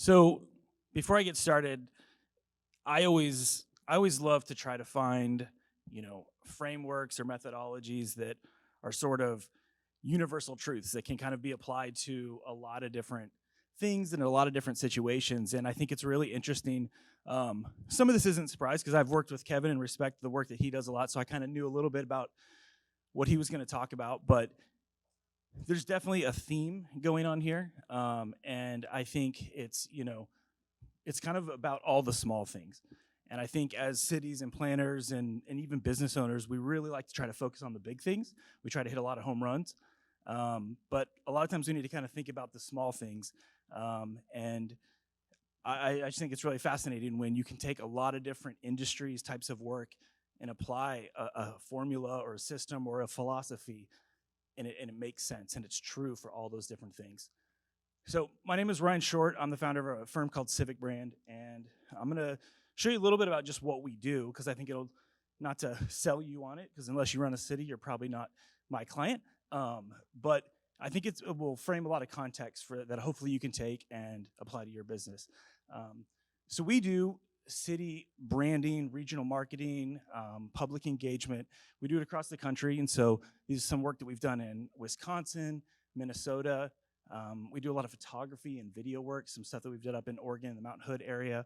So before I get started, I always love to try to find, frameworks or methodologies that are sort of universal truths that can kind of be applied to a lot of different things and a lot of different situations. And I think it's really interesting. Some of this isn't surprise because I've worked with Kevin and respect the work that he does a lot. So I kind of knew a little bit about what he was going to talk about, but there's definitely a theme going on here. And I think it's kind of about all the small things. And I think as cities and planners and even business owners, we really like to try to focus on the big things. We try to hit a lot of home runs. But a lot of times we need to kind of think about the small things. And I just think it's really fascinating when you can take a lot of different industries, types of work, and apply a formula or a system or a philosophy, and it makes sense, and it's true for all those different things. So my name is Ryan Short. I'm the founder of a firm called CivicBrand, and I'm gonna show you a little bit about just what we do, because I think it'll, not to sell you on it, because unless you run a city, you're probably not my client. But I think it will frame a lot of context for that. Hopefully, you can take and apply to your business. So we do city branding, regional marketing, public engagement. We do it across the country, and so this is some work that we've done in Wisconsin, Minnesota. We do a lot of photography and video work, some stuff that we've done up in Oregon, the Mount Hood area.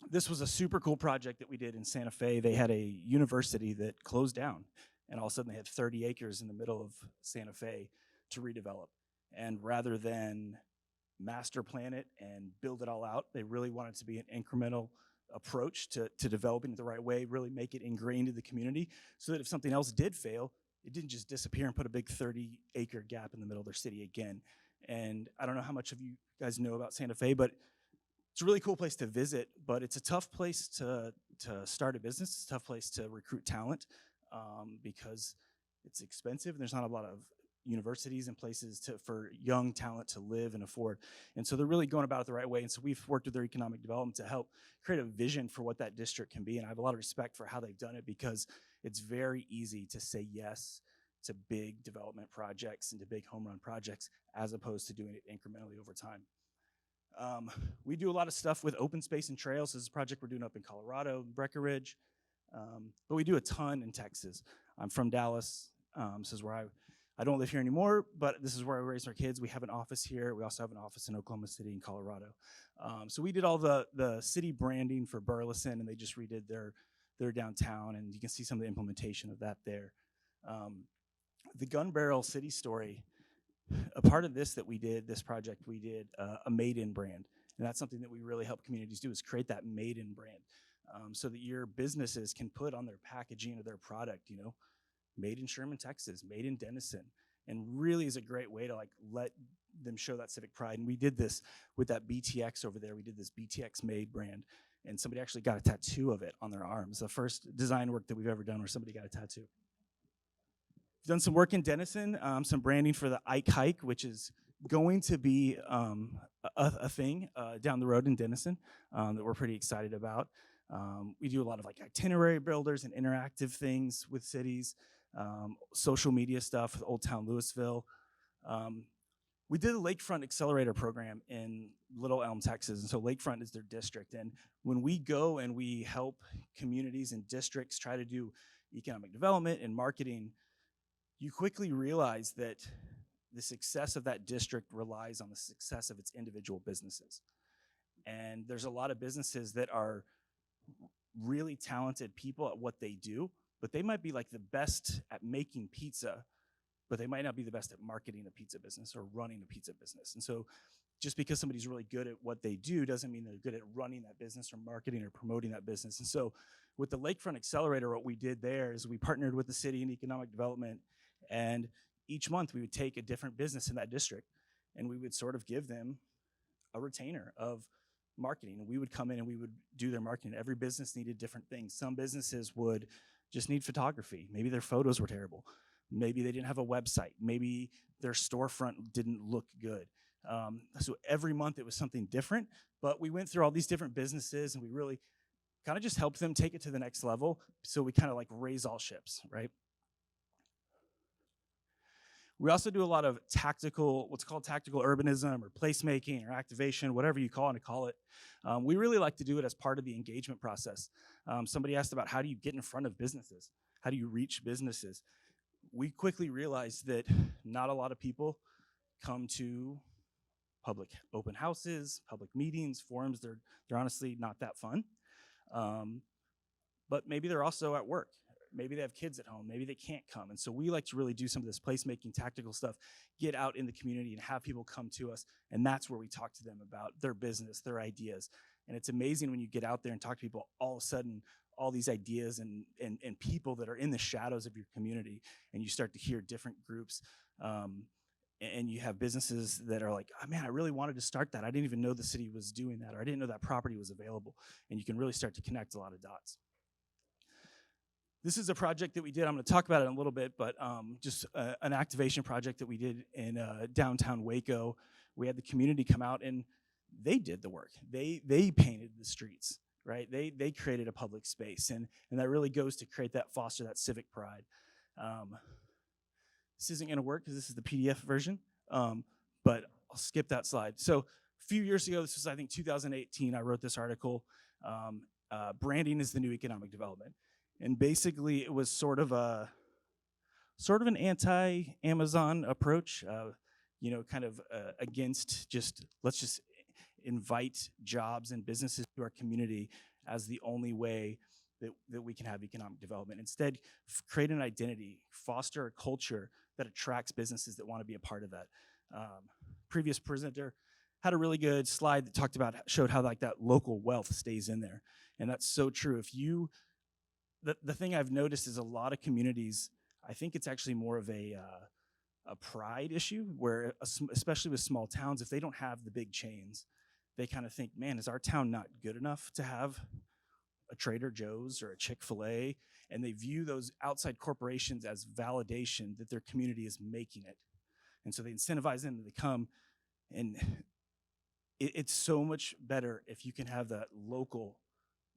This was a super cool project that we did in Santa Fe. They had a university that closed down, and all of a sudden they had 30 acres in the middle of Santa Fe to redevelop. And rather than master plan it and build it all out, they really wanted to be an incremental approach to developing it the right way, really make it ingrained in the community, so that if something else did fail, it didn't just disappear and put a big 30-acre gap in the middle of their city again. And I don't know how much of you guys know about Santa Fe, but it's a really cool place to visit, but it's a tough place to start a business. It's a tough place to recruit talent, because it's expensive and there's not a lot of universities and places for young talent to live and afford. And so they're really going about it the right way. And so we've worked with their economic development to help create a vision for what that district can be. And I have a lot of respect for how they've done it, because it's very easy to say yes to big development projects and to big home run projects, as opposed to doing it incrementally over time. We do a lot of stuff with open space and trails. This is a project we're doing up in Colorado, Breckenridge. But we do a ton in Texas. I'm from Dallas. This is where I don't live here anymore, but this is where I raised our kids. We have an office here. We also have an office in Oklahoma City and Colorado. So we did all the city branding for Burleson, and they just redid their downtown, and you can see some of the implementation of that there. The Gun Barrel City Story, a part of this project, we did a made-in brand. And that's something that we really help communities do, is create that made-in brand, so that your businesses can put on their packaging of their product, made in Sherman, Texas, made in Denison, and really is a great way to let them show that civic pride. And we did this with that BTX over there. We did this BTX made brand, and somebody actually got a tattoo of it on their arms. The first design work that we've ever done where somebody got a tattoo. We've done some work in Denison, some branding for the Ike Hike, which is going to be a thing down the road in Denison that we're pretty excited about. We do a lot of itinerary builders and interactive things with cities, social media stuff with Old Town Louisville. We did a Lakefront Accelerator program in Little Elm, Texas, and so Lakefront is their district. And when we go and we help communities and districts try to do economic development and marketing, you quickly realize that the success of that district relies on the success of its individual businesses. And there's a lot of businesses that are really talented people at what they do, but they might be the best at making pizza, but they might not be the best at marketing a pizza business or running a pizza business. And so just because somebody's really good at what they do doesn't mean they're good at running that business or marketing or promoting that business. And so with the Lakefront Accelerator, what we did there is we partnered with the city and economic development, and each month we would take a different business in that district and we would sort of give them a retainer of marketing. We would come in and we would do their marketing. Every business needed different things. Some businesses would just need photography. Maybe their photos were terrible. Maybe they didn't have a website. Maybe their storefront didn't look good. So every month it was something different, but we went through all these different businesses and we really kind of just helped them take it to the next level. So we kind of raise all ships, right? We also do a lot of tactical, what's called tactical urbanism or placemaking or activation, whatever you call it. We really like to do it as part of the engagement process. Somebody asked about how do you get in front of businesses? How do you reach businesses? We quickly realized that not a lot of people come to public open houses, public meetings, forums. They're honestly not that fun. But maybe they're also at work. Maybe they have kids at home. Maybe they can't come. And so we like to really do some of this placemaking, tactical stuff, get out in the community and have people come to us. And that's where we talk to them about their business, their ideas. And it's amazing when you get out there and talk to people, all of a sudden, all these ideas and people that are in the shadows of your community, and you start to hear different groups. And you have businesses that are like, oh, man, I really wanted to start that. I didn't even know the city was doing that, or I didn't know that property was available. And you can really start to connect a lot of dots. This is a project that we did. I'm going to talk about it in a little bit, but just an activation project that we did in downtown Waco. We had the community come out, and they did the work. They painted the streets, right? They created a public space, and that really goes to create that, foster that civic pride. This isn't going to work because this is the PDF version, but I'll skip that slide. So a few years ago, this was, I think, 2018, I wrote this article, Branding is the New Economic Development. And basically, it was sort of an anti-Amazon approach, kind of against let's just invite jobs and businesses to our community as the only way that we can have economic development. Instead, create an identity, foster a culture that attracts businesses that want to be a part of that. Previous presenter had a really good slide that showed how like that local wealth stays in there. And that's so true. The thing I've noticed is a lot of communities, I think it's actually more of a pride issue, where especially with small towns, if they don't have the big chains, they kind of think, man, is our town not good enough to have a Trader Joe's or a Chick-fil-A? And they view those outside corporations as validation that their community is making it. And so they incentivize them to come. And it's so much better if you can have that local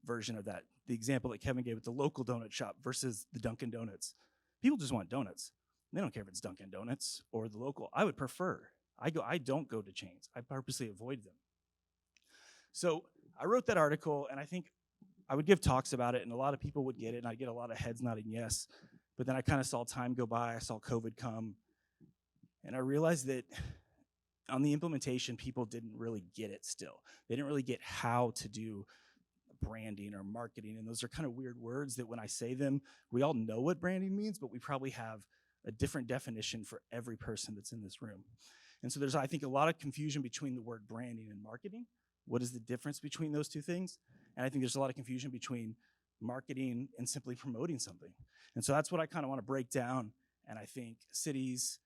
version of that. The example that Kevin gave with the local donut shop versus the Dunkin' Donuts. People just want donuts. They don't care if it's Dunkin' Donuts or the local. I would prefer. I don't go to chains. I purposely avoid them. So I wrote that article, and I think I would give talks about it, and a lot of people would get it, and I'd get a lot of heads nodding yes. But then I kind of saw time go by. I saw COVID come, and I realized that on the implementation, people didn't really get it still. They didn't really get how to do branding or marketing, and those are kind of weird words that when I say them, we all know what branding means, but we probably have a different definition for every person that's in this room. And so there's, I think, a lot of confusion between the word branding and marketing. What is the difference between those two things? And I think there's a lot of confusion between marketing and simply promoting something. And so that's what I kind of want to break down, and I think cities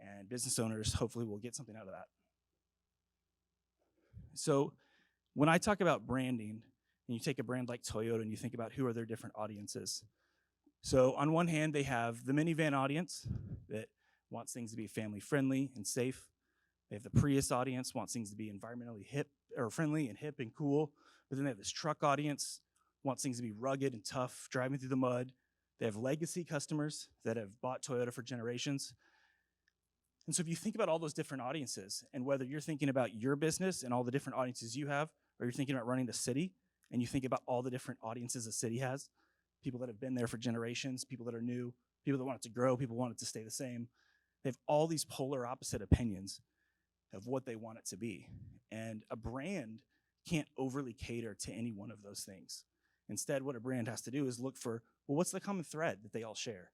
and business owners hopefully will get something out of that. So when I talk about branding, and you take a brand like Toyota and you think about who are their different audiences. So on one hand, they have the minivan audience that wants things to be family friendly and safe. They have the Prius audience, wants things to be environmentally friendly and hip and cool. But then they have this truck audience, wants things to be rugged and tough, driving through the mud. They have legacy customers that have bought Toyota for generations. And so if you think about all those different audiences, and whether you're thinking about your business and all the different audiences you have, or you're thinking about running the city, and you think about all the different audiences a city has, people that have been there for generations, people that are new, people that want it to grow, people want it to stay the same. They have all these polar opposite opinions of what they want it to be. And a brand can't overly cater to any one of those things. Instead, what a brand has to do is look for, well, what's the common thread that they all share?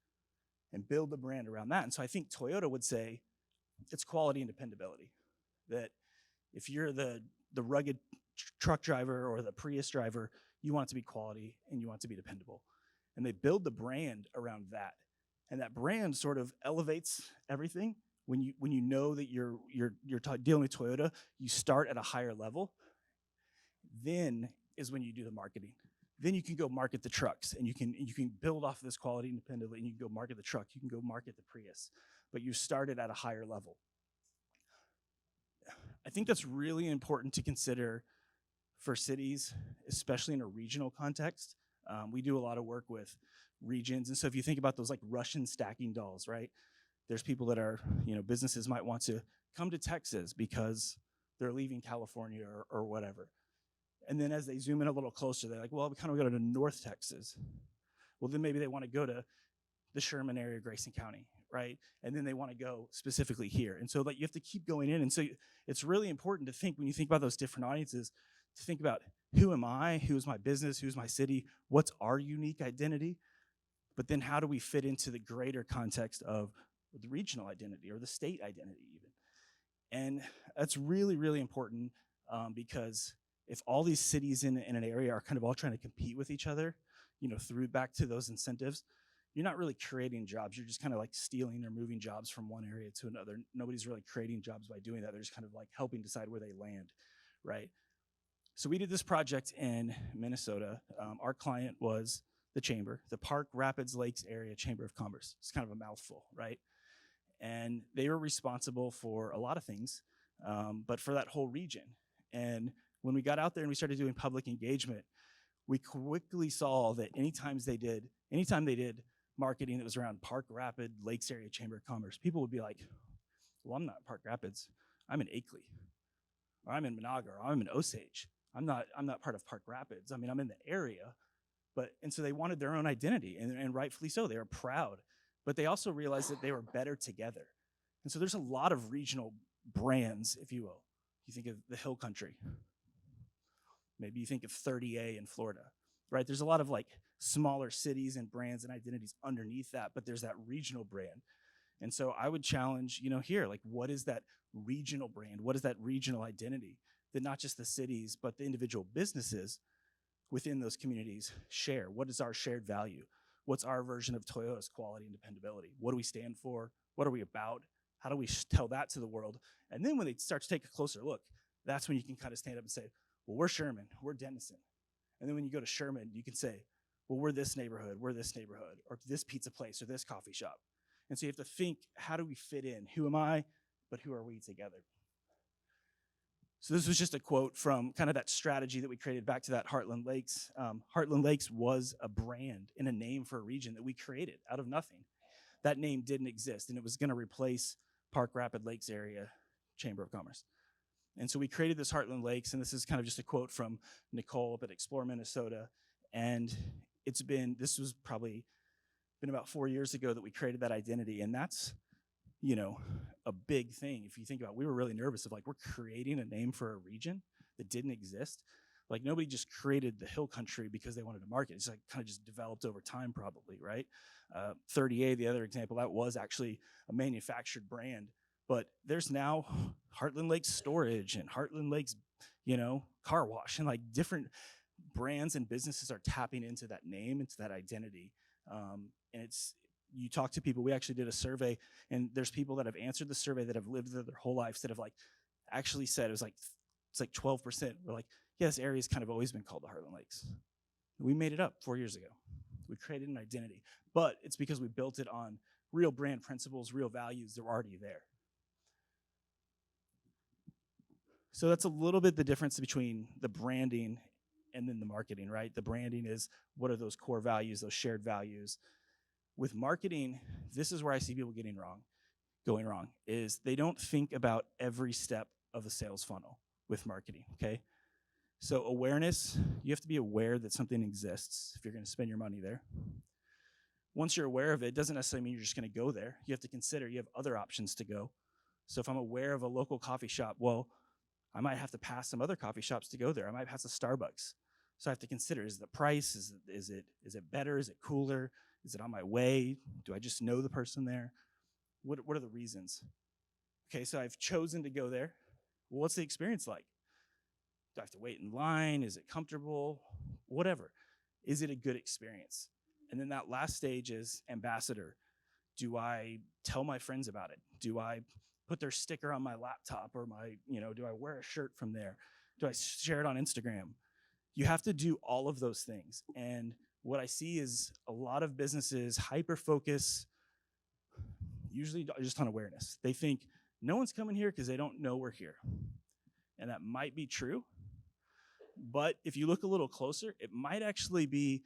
And build the brand around that. And so I think Toyota would say it's quality and dependability. That if you're the rugged truck driver or the Prius driver, you want it to be quality and you want it to be dependable. And they build the brand around that. And that brand sort of elevates everything. When you know that you're dealing with Toyota, you start at a higher level. Then is when you do the marketing. Then you can go market the trucks, and you can build off of this quality independently, and you can go market the truck, you can go market the Prius. But you started at a higher level. I think that's really important to consider for cities, especially in a regional context. We do a lot of work with regions, and so if you think about those like Russian stacking dolls, right? There's people that are, businesses might want to come to Texas because they're leaving California or whatever. And then as they zoom in a little closer, they're like, well, we kind of go to North Texas. Well, then maybe they want to go to the Sherman area, Grayson County, right? And then they want to go specifically here. And so you have to keep going in. And so it's really important to think, when you think about those different audiences, to think about, who am I? Who is my business? Who's my city? What's our unique identity? But then how do we fit into the greater context of the regional identity or the state identity even? And that's really, really important because if all these cities in an area are kind of all trying to compete with each other, through back to those incentives, you're not really creating jobs. You're just kind of like stealing or moving jobs from one area to another. Nobody's really creating jobs by doing that. They're just kind of like helping decide where they land, right? So we did this project in Minnesota. Our client was the chamber, the Park Rapids Lakes Area Chamber of Commerce. It's kind of a mouthful, right? And they were responsible for a lot of things, but for that whole region. And when we got out there and we started doing public engagement, we quickly saw that anytime they did marketing that was around Park Rapids Lakes Area Chamber of Commerce, people would be like, well, I'm not in Park Rapids, I'm in Akeley, or I'm in Monaga, or I'm in Osage. I'm not part of Park Rapids. I mean, I'm in the area, and so they wanted their own identity, and rightfully so. They were proud, but they also realized that they were better together. And so there's a lot of regional brands, if you will. You think of the Hill Country. Maybe you think of 30A in Florida, right? There's a lot of like smaller cities and brands and identities underneath that, but there's that regional brand. And so I would challenge, here, like, what is that regional brand? What is that regional identity that not just the cities, but the individual businesses within those communities share? What is our shared value? What's our version of Toyota's quality and dependability? What do we stand for? What are we about? How do we tell that to the world? And then when they start to take a closer look, that's when you can kind of stand up and say, well, we're Sherman, we're Denison. And then when you go to Sherman, you can say, well, we're this neighborhood, or this pizza place, or this coffee shop. And so you have to think, how do we fit in? Who am I, but who are we together? So this was just a quote from kind of that strategy that we created back to that Heartland Lakes. Heartland Lakes was a brand and a name for a region that we created out of nothing. That name didn't exist, and it was going to replace Park Rapids Lakes Area Chamber of Commerce. And so we created this Heartland Lakes, and this is kind of just a quote from Nicole up at Explore Minnesota. And this was probably been about 4 years ago that we created that identity. And that's, a big thing. If you think about it, we were really nervous of like, we're creating a name for a region that didn't exist. Like, nobody just created the Hill Country because they wanted to market. It's like kind of just developed over time probably, right? 30A, the other example, that was actually a manufactured brand. But there's now Heartland Lakes Storage and Heartland Lakes, car wash, and like different brands and businesses are tapping into that name, into that identity. And you talk to people. We actually did a survey, and there's people that have answered the survey that have lived there their whole lives that have like actually said it's like 12%. We're like, yeah, this area's kind of always been called the Heartland Lakes. We made it up 4 years ago. We created an identity, but it's because we built it on real brand principles, real values that were already there. So that's a little bit the difference between the branding and then the marketing, right? The branding is, what are those core values, those shared values? With marketing, this is where I see people going wrong, is they don't think about every step of the sales funnel with marketing, okay? So awareness, you have to be aware that something exists if you're gonna spend your money there. Once you're aware of it, it doesn't necessarily mean you're just gonna go there. You have to consider you have other options to go. So if I'm aware of a local coffee shop, well, I might have to pass some other coffee shops to go there. I might pass a Starbucks. So I have to consider, is the price, is it better, is it cooler? Is it on my way? Do I just know the person there? What are the reasons? Okay, so I've chosen to go there. Well, what's the experience like? Do I have to wait in line? Is it comfortable? Whatever. Is it a good experience? And then that last stage is ambassador. Do I tell my friends about it? Do I put their sticker on my laptop or do I wear a shirt from there? Do I share it on Instagram? You have to do all of those things. And what I see is a lot of businesses hyper-focus, usually just on awareness. They think no one's coming here because they don't know we're here. And that might be true. But if you look a little closer, it might actually be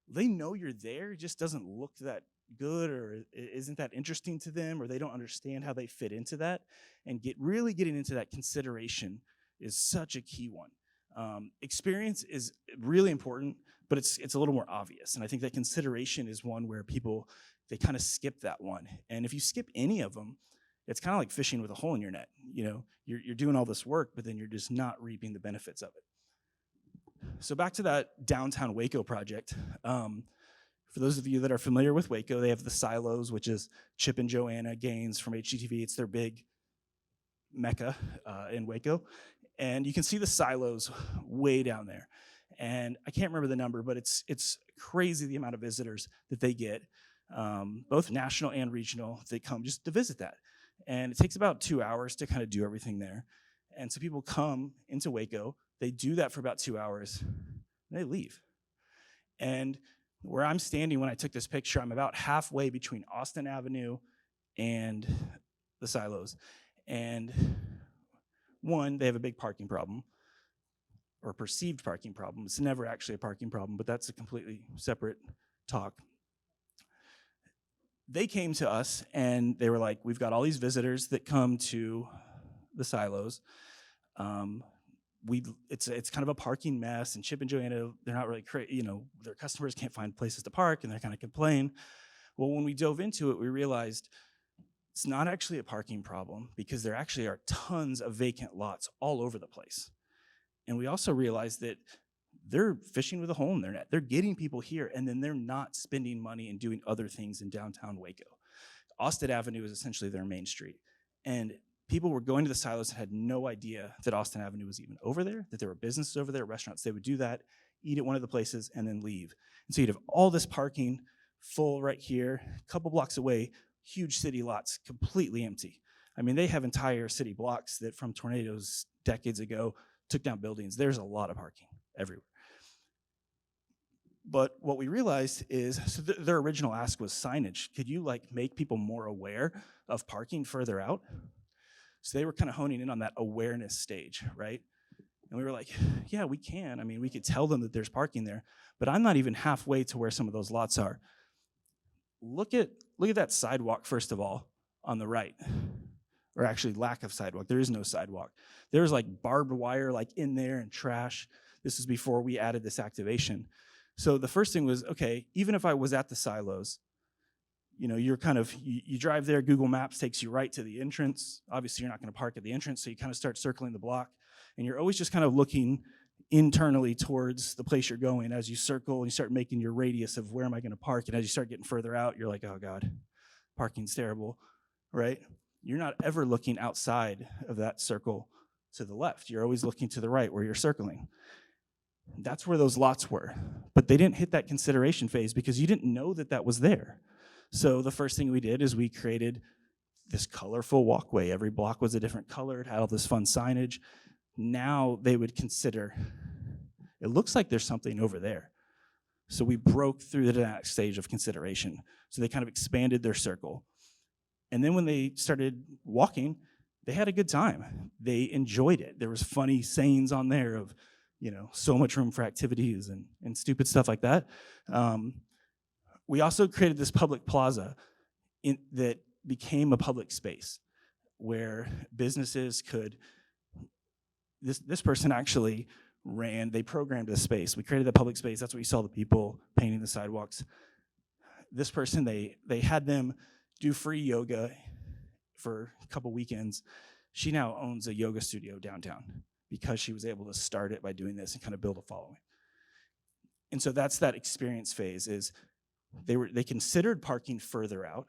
they know you're there. It just doesn't look that good, or isn't that interesting to them, or they don't understand how they fit into that. And really getting into that consideration is such a key one. Experience is really important, but it's a little more obvious. And I think that consideration is one where people, they kind of skip that one. And if you skip any of them, it's kind of like fishing with a hole in your net. You know, you're doing all this work, but then you're just not reaping the benefits of it. So back to that downtown Waco project. For those of you that are familiar with Waco, they have the silos, which is Chip and Joanna Gaines from HGTV. It's their big mecca in Waco. And you can see the silos way down there. And I can't remember the number, but it's crazy the amount of visitors that they get, both national and regional, that come just to visit that. And it takes about 2 hours to kind of do everything there. And so people come into Waco, they do that for about 2 hours, and they leave. And where I'm standing when I took this picture, I'm about halfway between Austin Avenue and the silos. And one, they have a big parking problem, or perceived parking problem. It's never actually a parking problem, but that's a completely separate talk. They came to us and they were like, we've got all these visitors that come to the silos. It's kind of a parking mess, and Chip and Joanna, they're not really, their customers can't find places to park, and they're kind of complain. Well, when we dove into it, we realized it's not actually a parking problem, because there actually are tons of vacant lots all over the place. And we also realized that they're fishing with a hole in their net. They're getting people here, and then they're not spending money and doing other things in downtown Waco. Austin Avenue is essentially their main street. And people were going to the silos and had no idea that Austin Avenue was even over there, that there were businesses over there, restaurants. They would do that, eat at one of the places, and then leave. And so you'd have all this parking full right here, a couple blocks away, huge city lots completely empty. I mean, they have entire city blocks that from tornadoes decades ago took down buildings. There's a lot of parking everywhere. But what we realized is, so their original ask was signage. Could you make people more aware of parking further out? So they were kind of honing in on that awareness stage, right? And we were like, yeah, we can. I mean, we could tell them that there's parking there, but I'm not even halfway to where some of those lots are. Look at that sidewalk, first of all, on the right. Or actually lack of sidewalk. There is no sidewalk. There's barbed wire in there and trash. This is before we added this activation. So the first thing was, okay, even if I was at the silos, you're you drive there, Google Maps takes you right to the entrance. Obviously, you're not going to park at the entrance, so you kind of start circling the block. And you're always just kind of looking internally towards the place you're going as you circle, and you start making your radius of where am I going to park. And as you start getting further out, you're like, oh, God, parking's terrible, right? You're not ever looking outside of that circle to the left. You're always looking to the right where you're circling. That's where those lots were. But they didn't hit that consideration phase because you didn't know that that was there. So the first thing we did is we created this colorful walkway. Every block was a different color. It had all this fun signage. Now they would consider, it looks like there's something over there. So we broke through the next stage of consideration. So they kind of expanded their circle. And then when they started walking, they had a good time. They enjoyed it. There was funny sayings on there of, so much room for activities and stupid stuff like that. We also created this public plaza that became a public space where businesses could, this person actually they programmed the space. We created the public space. That's what you saw the people painting the sidewalks. This person, they had them do free yoga for a couple weekends. She now owns a yoga studio downtown because she was able to start it by doing this and kind of build a following. And so that's that experience phase, is they considered parking further out.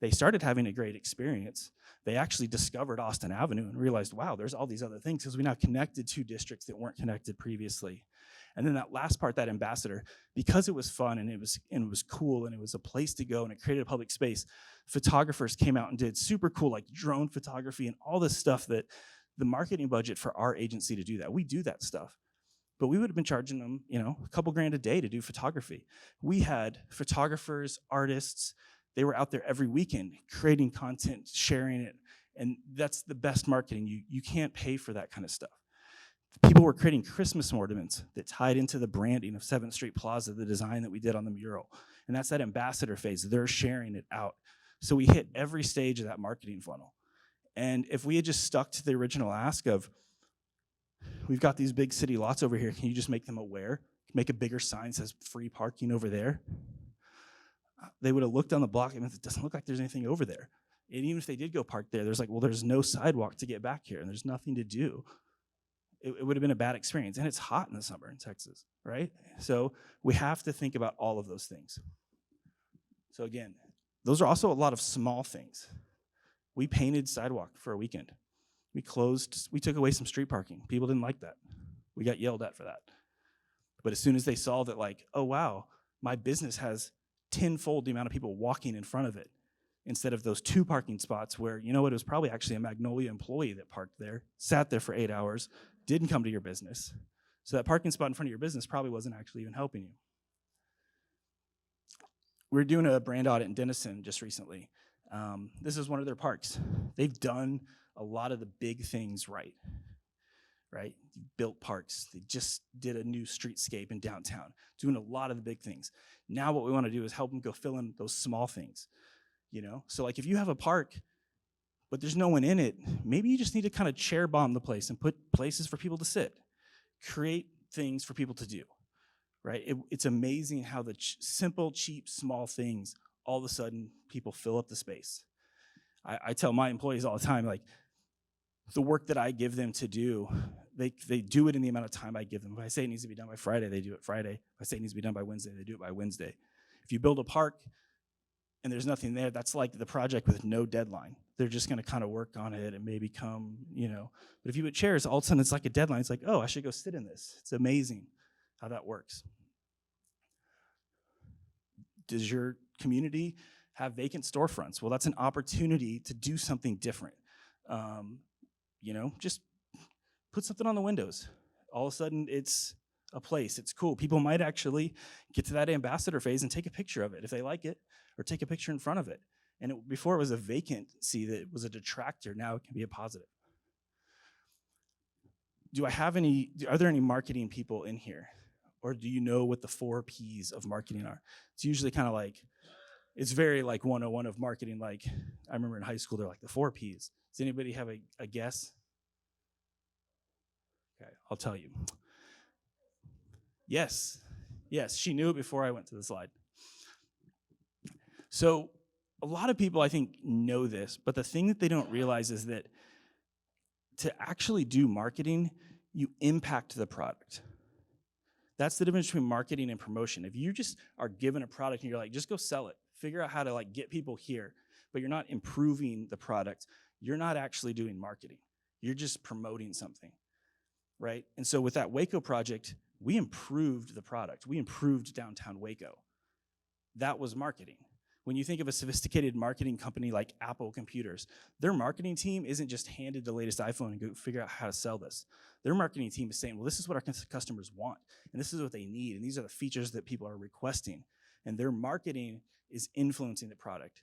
They started having a great experience. They actually discovered Austin Avenue and realized, wow, there's all these other things, because we now connected two districts that weren't connected previously. And then that last part, that ambassador, because it was fun and it was cool and it was a place to go and it created a public space, photographers came out and did super cool drone photography and all this stuff that the marketing budget for our agency to do that. We do that stuff. But we would have been charging them, a couple grand a day to do photography. We had photographers, artists. They were out there every weekend creating content, sharing it. And that's the best marketing. You can't pay for that kind of stuff. People were creating Christmas ornaments that tied into the branding of 7th Street Plaza, the design that we did on the mural. And that's that ambassador phase. They're sharing it out. So we hit every stage of that marketing funnel. And if we had just stuck to the original ask of, we've got these big city lots over here, can you just make them aware? Make a bigger sign that says free parking over there? They would have looked on the block and it doesn't look like there's anything over there. And even if they did go park there, there's like, well, there's no sidewalk to get back here and there's nothing to do. It would have been a bad experience. And it's hot in the summer in Texas, right? So we have to think about all of those things. So again, those are also a lot of small things. We painted sidewalk for a weekend. We took away some street parking. People didn't like that. We got yelled at for that. But as soon as they saw that, like, oh, wow, my business has tenfold the amount of people walking in front of it, instead of those 2 parking spots where, you know what, it was probably actually a Magnolia employee that parked there, sat there for 8 hours, didn't come to your business. So that parking spot in front of your business probably wasn't actually even helping you. We were doing a brand audit in Denison just recently. This is one of their parks. They've done a lot of the big things right? Built parks. They just did a new streetscape in downtown, doing a lot of the big things. Now what we want to do is help them go fill in those small things, So like if you have a park, but there's no one in it, maybe you just need to kind of chair bomb the place and put places for people to sit. Create things for people to do, right? It's amazing how the simple, cheap, small things, all of a sudden people fill up the space. I tell my employees all the time, like, the work that I give them to do, they do it in the amount of time I give them. If I say it needs to be done by Friday, they do it Friday. If I say it needs to be done by Wednesday, they do it by Wednesday. If you build a park and there's nothing there, that's like the project with no deadline. They're just going to kind of work on it and maybe come, But if you put chairs, all of a sudden it's like a deadline. It's like, oh, I should go sit in this. It's amazing how that works. Does your community have vacant storefronts? Well, that's an opportunity to do something different. Just put something on the windows. All of a sudden, it's a place. It's cool. People might actually get to that ambassador phase and take a picture of it if they like it, or take a picture in front of it. And before it was a vacancy that was a detractor, now it can be a positive. Are there any marketing people in here? Or do you know what the 4 Ps of marketing are? It's usually kind of like, it's very like 101 of marketing. Like, I remember in high school, they're like the 4 Ps. Does anybody have a guess? Okay, I'll tell you. Yes, she knew it before I went to the slide. So a lot of people, I think, know this, but the thing that they don't realize is that to actually do marketing, you impact the product. That's the difference between marketing and promotion. If you just are given a product and you're like, just go sell it, figure out how to like get people here, but you're not improving the product, you're not actually doing marketing. You're just promoting something, right? And so with that Waco project, we improved the product. We improved downtown Waco. That was marketing. When you think of a sophisticated marketing company like Apple Computers, their marketing team isn't just handed the latest iPhone and go figure out how to sell this. Their marketing team is saying, well, this is what our customers want, and this is what they need, and these are the features that people are requesting. And their marketing is influencing the product.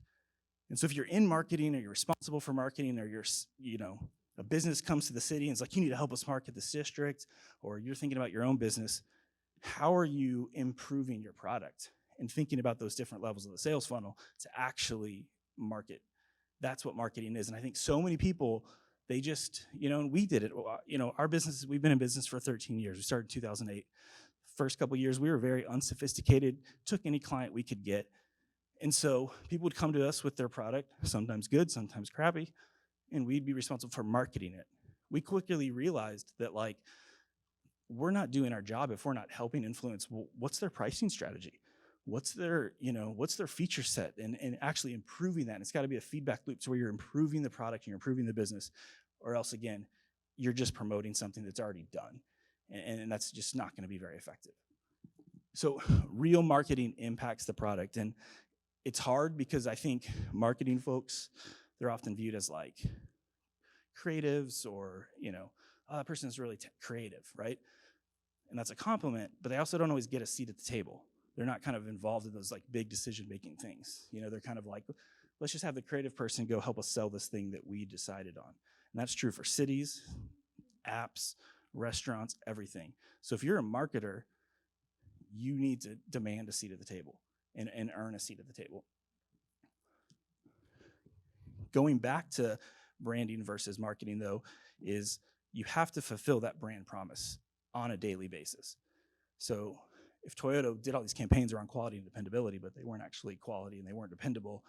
And so if you're in marketing, or you're responsible for marketing, or you're, a business comes to the city and it's like, you need to help us market this district, or you're thinking about your own business, how are you improving your product? And thinking about those different levels of the sales funnel to actually market. That's what marketing is. And I think so many people, they just, and we did it. Our business, we've been in business for 13 years. We started in 2008. First couple of years, we were very unsophisticated, took any client we could get. And so people would come to us with their product, sometimes good, sometimes crappy, and we'd be responsible for marketing it. We quickly realized that, like, we're not doing our job if we're not helping influence, well, what's their pricing strategy? What's their feature set, and actually improving that. And it's got to be a feedback loop to where you're improving the product and you're improving the business, or else, again, you're just promoting something that's already done. And that's just not going to be very effective. So real marketing impacts the product. And it's hard because I think marketing folks, they're often viewed as like creatives, or, that person is really creative, right? And that's a compliment, but they also don't always get a seat at the table. They're not kind of involved in those like big decision-making things. They're kind of like, let's just have the creative person go help us sell this thing that we decided on. And that's true for cities, apps, restaurants, everything. So if you're a marketer, you need to demand a seat at the table. and earn a seat at the table. Going back to branding versus marketing, though, is you have to fulfill that brand promise on a daily basis. So if Toyota did all these campaigns around quality and dependability, but they weren't actually quality and they weren't dependable,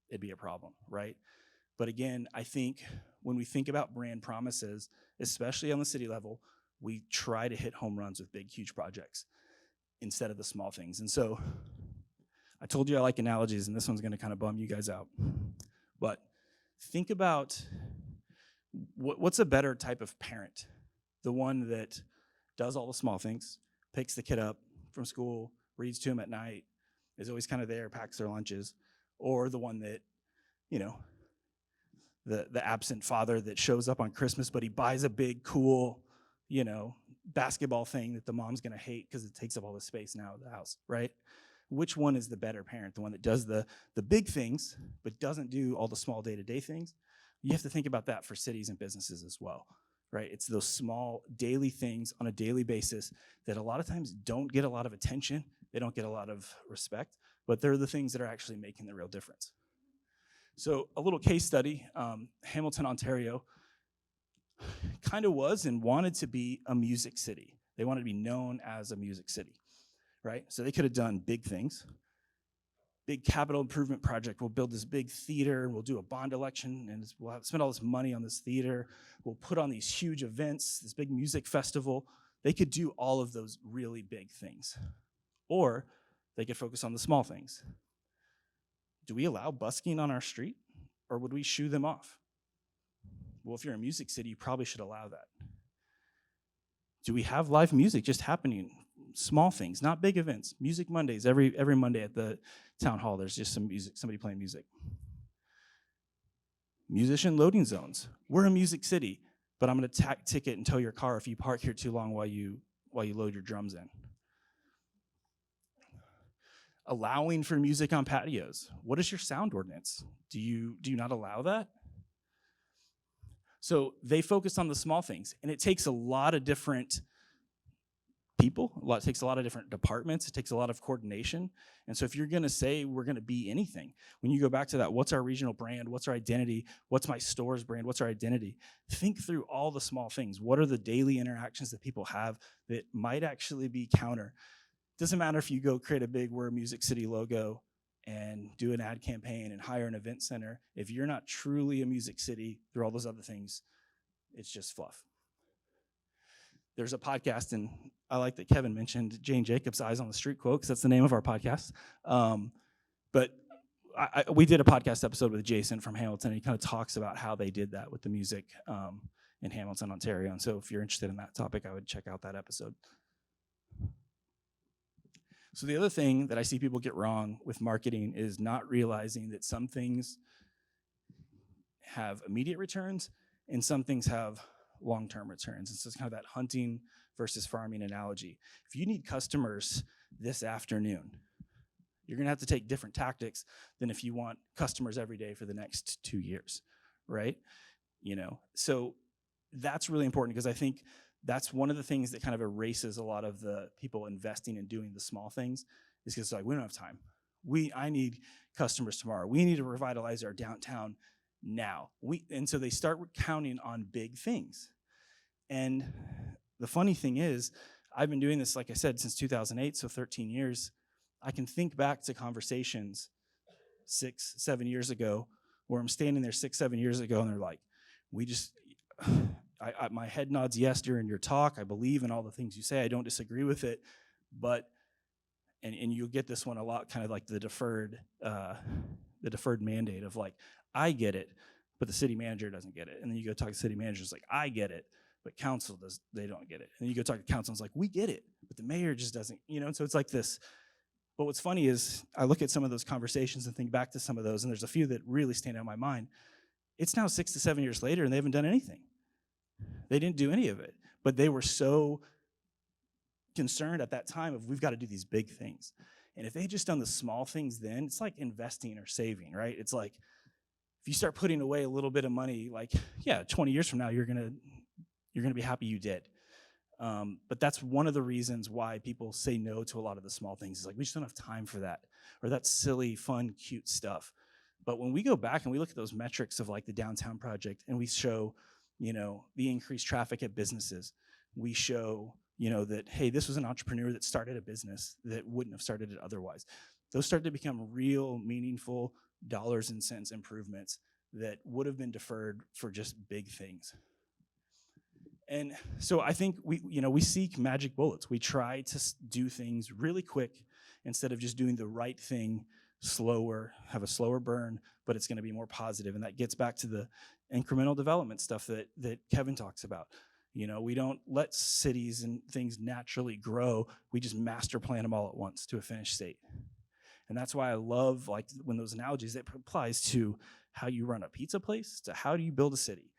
it'd be a problem, right? But again, I think when we think about brand promises, especially on the city level, we try to hit home runs with big, huge projects instead of the small things. And so I told you I like analogies, and this one's gonna kind of bum you guys out. But think about what's a better type of parent? The one that does all the small things, picks the kid up from school, reads to him at night, is always kind of there, packs their lunches, or the one that, you know, the absent father that shows up on Christmas, but he buys a big, cool, you know, basketball thing that the mom's gonna hate because it takes up all the space now of the house, right? Which one is the better parent? The one that does the big things, but doesn't do all the small day-to-day things? You have to think about that for cities and businesses as well, right? It's those small daily things on a daily basis that a lot of times don't get a lot of attention. They don't get a lot of respect, but they're the things that are actually making the real difference. So a little case study, Hamilton, Ontario kind of was and wanted to be a music city. They wanted to be known as a music city, right? So they could have done big things. Big capital improvement project. We'll build this big theater, and we'll do a bond election, and we'll spend all this money on this theater. We'll put on these huge events, this big music festival. They could do all of those really big things. Or they could focus on the small things. Do we allow busking on our street, or would we shoo them off? Well, if you're a music city, you probably should allow that. Do we have live music just happening? Small things, not big events. Music Mondays, every Monday at the town hall, there's just some music, somebody playing music. Musician loading zones. We're a music city, but I'm gonna ticket and tow your car if you park here too long while you load your drums in. Allowing for music on patios. What is your sound ordinance? Do you not allow that? So they focus on the small things, and it takes a lot of different people, it takes a lot of different departments, it takes a lot of coordination. And so if you're gonna say we're gonna be anything, when you go back to that, what's our regional brand, what's our identity, what's my store's brand, what's our identity, think through all the small things. What are the daily interactions that people have that might actually be counter? Doesn't matter if you go create a big We're a Music City logo and do an ad campaign and hire an event center. If you're not truly a music city through all those other things, it's just fluff. There's a podcast, and I like that Kevin mentioned Jane Jacobs' Eyes on the Street quote, because that's the name of our podcast. But we did a podcast episode with Jason from Hamilton, and he kind of talks about how they did that with the music in Hamilton, Ontario. And so if you're interested in that topic, I would check out that episode. So the other thing that I see people get wrong with marketing is not realizing that some things have immediate returns and some things have long-term returns. And so it's kind of that hunting versus farming analogy. If you need customers this afternoon, you're gonna have to take different tactics than if you want customers every day for the next 2 years, right? You know, so that's really important, because I think that's one of the things that kind of erases a lot of the people investing in doing the small things, is because it's like, we don't have time. I need customers tomorrow. We need to revitalize our downtown now. And so they start counting on big things. And the funny thing is, I've been doing this, like I said, since 2008, so 13 years. I can think back to conversations 6, 7 years ago, where I'm standing there 6, 7 years ago, and they're like, my head nods yes during your talk. I believe in all the things you say. I don't disagree with it, but, and you'll get this one a lot, kind of like the deferred mandate of like, I get it, but the city manager doesn't get it. And then you go talk to city managers like, I get it, but council they don't get it. And you go talk to council, and it's like, we get it, but the mayor just doesn't, you know? And so it's like this. But what's funny is I look at some of those conversations and think back to some of those, and there's a few that really stand out in my mind. It's now 6 to 7 years later, and they haven't done anything. They didn't do any of it, but they were so concerned at that time of, we've got to do these big things. And if they had just done the small things then, it's like investing or saving, right? It's like, if you start putting away a little bit of money, like, yeah, 20 years from now, you're gonna be happy you did. But that's one of the reasons why people say no to a lot of the small things. It's like, we just don't have time for that, or that silly, fun, cute stuff. But when we go back and we look at those metrics of like the downtown project, and we show, the increased traffic at businesses, we show, that, hey, this was an entrepreneur that started a business that wouldn't have started it otherwise. Those start to become real, meaningful dollars and cents improvements that would have been deferred for just big things. And so I think we seek magic bullets. We try to do things really quick instead of just doing the right thing slower, have a slower burn, but it's going to be more positive. And that gets back to the incremental development stuff that Kevin talks about. We don't let cities and things naturally grow. We just master plan them all at once to a finished state. And that's why I love, like, when those analogies, it applies to how you run a pizza place, to how do you build a city.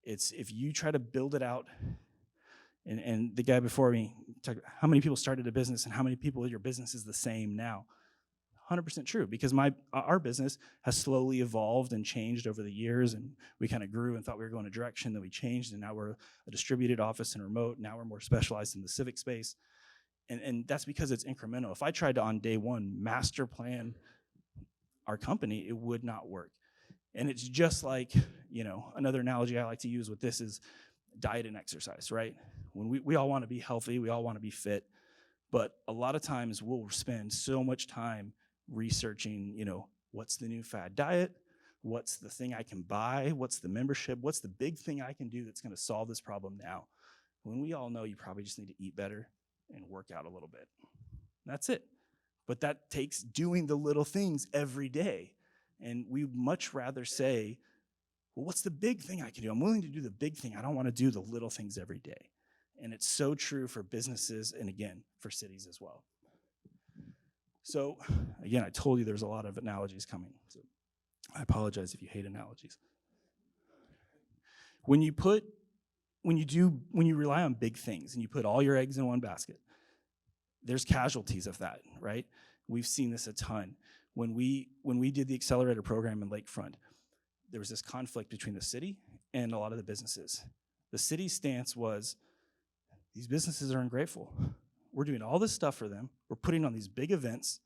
It's if you try to build it out, and the guy before me talked about how many people started a business and how many people your business is the same now. 100% true, because our business has slowly evolved and changed over the years, and we kind of grew and thought we were going a direction, then we changed, and now we're a distributed office and remote. Now we're more specialized in the civic space, and that's because it's incremental. If I tried to, on day one, master plan our company, it would not work. And it's just like, another analogy I like to use with this is diet and exercise, right? When we all want to be healthy, we all want to be fit, but a lot of times we'll spend so much time researching, what's the new fad diet, what's the thing I can buy, what's the membership, what's the big thing I can do that's going to solve this problem now, when we all know you probably just need to eat better and work out a little bit. That's it. But that takes doing the little things every day. And we'd much rather say, well, what's the big thing I can do? I'm willing to do the big thing. I don't want to do the little things every day. And it's so true for businesses and, again, for cities as well. So, again, I told you there's a lot of analogies coming. So I apologize if you hate analogies. When you rely on big things and you put all your eggs in one basket, there's casualties of that, right? We've seen this a ton. When we did the accelerator program in Lakefront, there was this conflict between the city and a lot of the businesses. The city's stance was, these businesses are ungrateful. We're doing all this stuff for them. We're putting on these big events.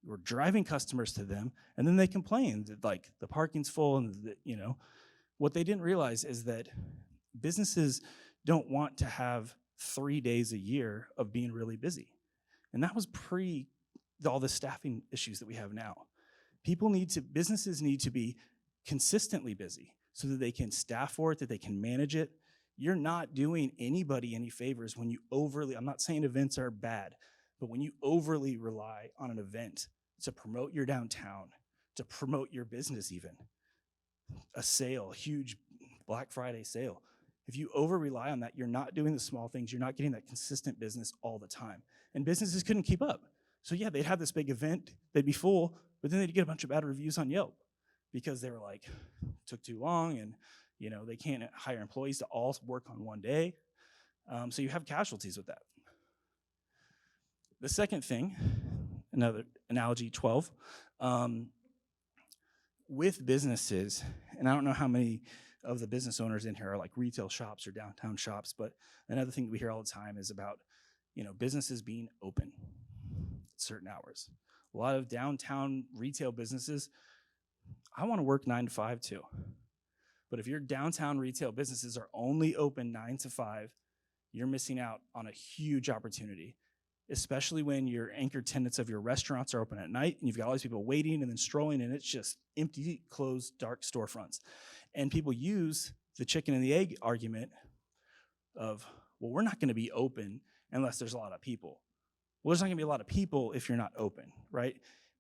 We're driving customers to them. And then they complain that, like, the parking's full. And, what they didn't realize is that businesses don't want to have 3 days a year of being really busy. And that was pre all the staffing issues that we have now. Businesses need to be consistently busy so that they can staff for it, that they can manage it. You're not doing anybody any favors when you I'm not saying events are bad, but when you overly rely on an event to promote your downtown, to promote your business even, a sale, a huge Black Friday sale. If you over-rely on that, you're not doing the small things. You're not getting that consistent business all the time. And businesses couldn't keep up. So yeah, they'd have this big event, they'd be full, but then they'd get a bunch of bad reviews on Yelp because they were like, took too long, and they can't hire employees to all work on one day. So you have casualties with that. The second thing, another analogy 12, with businesses, and I don't know how many of the business owners in here are like retail shops or downtown shops, but another thing that we hear all the time is about, businesses being open at certain hours. A lot of downtown retail businesses, I want to work 9 to 5 too. But if your downtown retail businesses are only open 9 to 5, you're missing out on a huge opportunity, especially when your anchor tenants of your restaurants are open at night and you've got all these people waiting and then strolling, and it's just empty, closed, dark storefronts. And people use the chicken and the egg argument of, well, we're not going to be open unless there's a lot of people. Well, there's not going to be a lot of people if you're not open, right?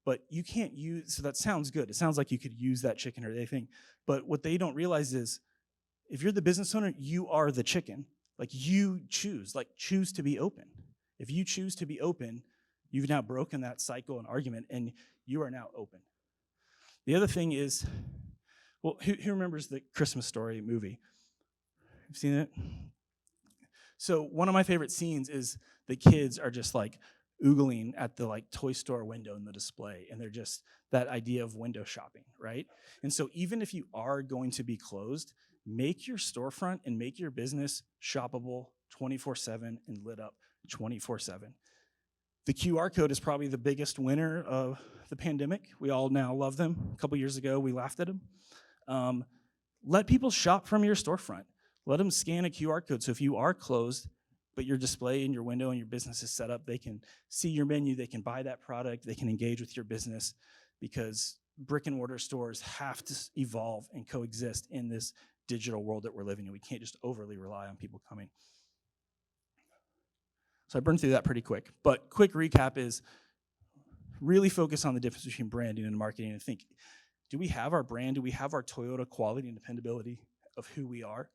But you can't so that sounds good. It sounds like you could use that chicken or egg thing. But what they don't realize is, if you're the business owner, you are the chicken. Like, you choose to be open. If you choose to be open, you've now broken that cycle and argument, and you are now open. The other thing is, well, who remembers the Christmas Story movie? You've seen it? So one of my favorite scenes is the kids are just like oogling at the toy store window in the display, and they're just that idea of window shopping, right? And so even if you are going to be closed, make your storefront and make your business shoppable 24/7 and lit up 24/7. The QR code is probably the biggest winner of the pandemic. We all now love them. A couple years ago, we laughed at them. Let people shop from your storefront. Let them scan a QR code. So if you are closed, but your display in your window and your business is set up, they can see your menu, they can buy that product, they can engage with your business, because brick and mortar stores have to evolve and coexist in this digital world that we're living in. We can't just overly rely on people coming. So I burned through that pretty quick, but quick recap is really focus on the difference between branding and marketing and think, do we have our brand? Do we have our Toyota quality and dependability of who we are?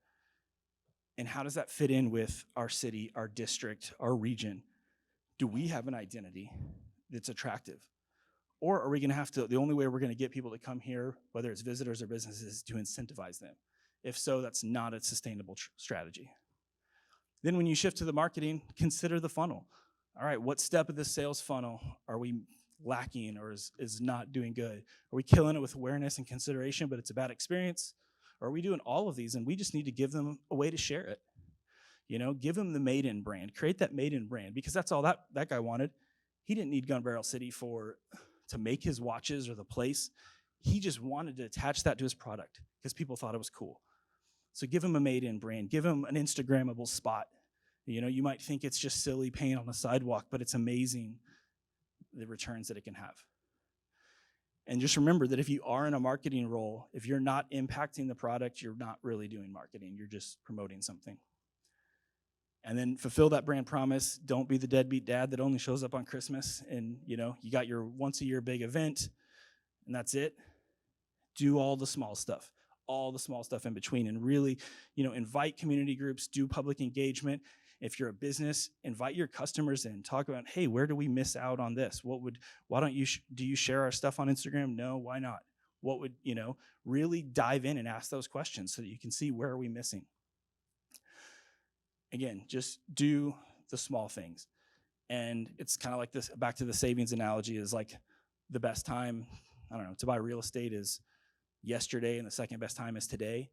And how does that fit in with our city, our district, our region? Do we have an identity that's attractive? Or are we gonna have to, the only way we're gonna get people to come here, whether it's visitors or businesses, is to incentivize them? If so, that's not a sustainable strategy. Then when you shift to the marketing, consider the funnel. All right, what step of the sales funnel are we lacking or is not doing good? Are we killing it with awareness and consideration, but it's a bad experience? Or are we doing all of these and we just need to give them a way to share it? You know, give them the made-in brand, create that made-in brand, because that's all that guy wanted. He didn't need Gun Barrel City to make his watches or the place. He just wanted to attach that to his product because people thought it was cool. So give him a made-in brand, give him an Instagrammable spot. You know, you might think it's just silly paint on the sidewalk, but it's amazing the returns that it can have. And just remember that if you are in a marketing role, if you're not impacting the product, you're not really doing marketing, you're just promoting something. And then fulfill that brand promise. Don't be the deadbeat dad that only shows up on Christmas and, you know, you got your once a year big event and that's it. Do all the small stuff in between, and really, you know, invite community groups, do public engagement. If you're a business, invite your customers in, talk about, hey, where do we miss out on this? Why don't you, do you share our stuff on Instagram? No, why not? What would, you know, really dive in and ask those questions so that you can see where are we missing. Again, just do the small things. And it's kind of like this, back to the savings analogy, is like the best time, I don't know, to buy real estate is yesterday and the second best time is today.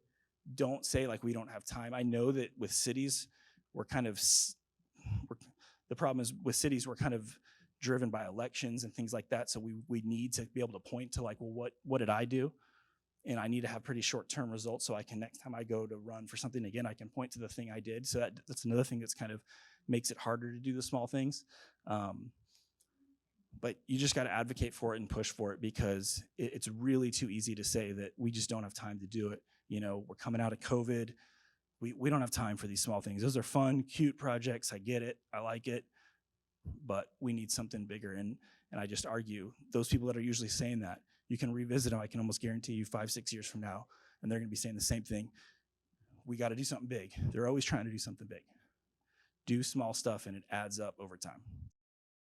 Don't say like we don't have time. I know that with cities, the problem is with cities, we're kind of driven by elections and things like that. So we need to be able to point to like, well, what did I do? And I need to have pretty short-term results so I can, next time I go to run for something again, I can point to the thing I did. So that's another thing that's kind of makes it harder to do the small things. But you just got to advocate for it and push for it, because it's really too easy to say that we just don't have time to do it. You know, we're coming out of COVID. We don't have time for these small things. Those are fun, cute projects. I get it. I like it. But we need something bigger. And I just argue, those people that are usually saying that, you can revisit them, I can almost guarantee you 5-6 years from now, and they're going to be saying the same thing. We got to do something big. They're always trying to do something big. Do small stuff, and it adds up over time.